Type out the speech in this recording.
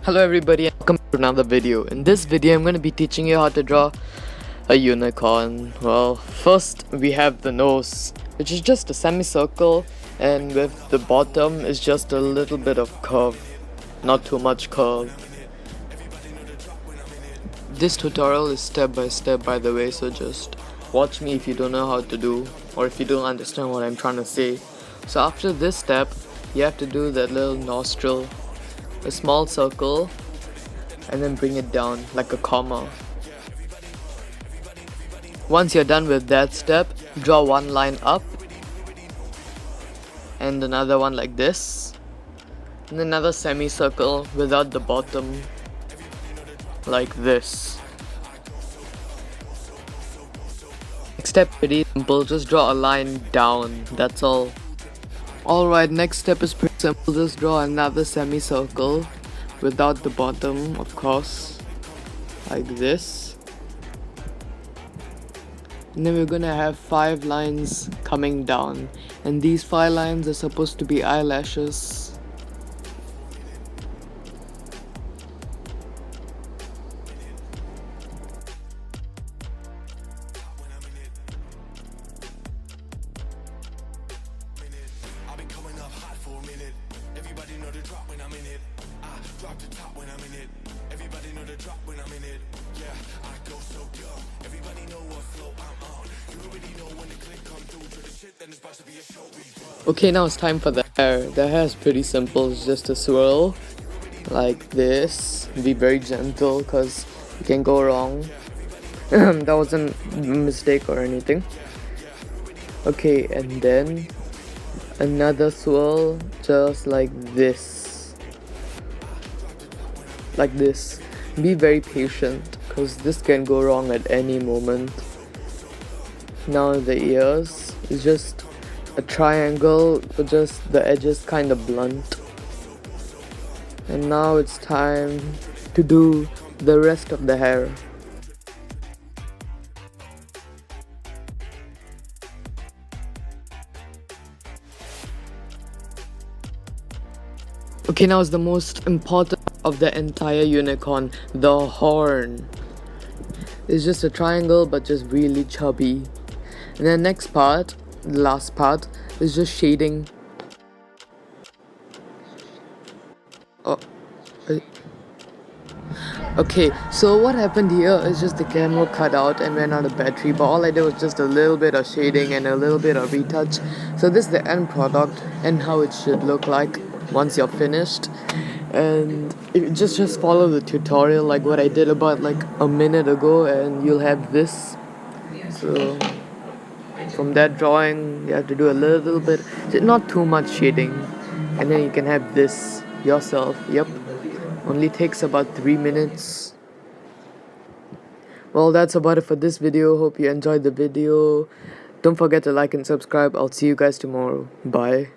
Hello everybody and welcome to another video. In this video I'm going to be teaching you how to draw a unicorn. Well, first we have the nose, which is just a semicircle, and with the bottom is just a little bit of curve, not too much curve. This tutorial is step by step, by the way, so just watch me if you don't know how to do, or if you don't understand what I'm trying to say. So after this step you have to do that little nostril, a small circle, and then bring it down like a comma. Once you're done with that step, draw one line up and another one like this, and another semicircle without the bottom like this. Next step, pretty simple, just draw a line down, that's all. Alright, next step is pretty simple, just draw another semicircle without the bottom, of course, like this. And then we're gonna have 5 lines coming down, and these 5 lines are supposed to be eyelashes. Okay, now it's time for the hair. The hair is pretty simple, it's just a swirl like this. Be very gentle because you can go wrong. That wasn't a mistake or anything. Okay, and then another swirl just like this. Like this. Be very patient because this can go wrong at any moment. Now the ears is just a triangle with just the edges kind of blunt. And now it's time to do the rest of the hair. Okay, now is the most important of the entire unicorn, the horn. It's just a triangle but just really chubby. And the next part, the last part, is just shading. Okay, so what happened here is just the camera cut out and ran out of battery, but all I did was just a little bit of shading and a little bit of retouch. So this is the end product and how it should look like once you're finished. And just follow the tutorial like what I did about like a minute ago, and you'll have this. So from that drawing you have to do a little bit, not too much shading, and then you can have this yourself. Yep, only takes about 3 minutes. Well, that's about it for this video. Hope you enjoyed the video. Don't forget to like and subscribe. I'll see you guys tomorrow. Bye.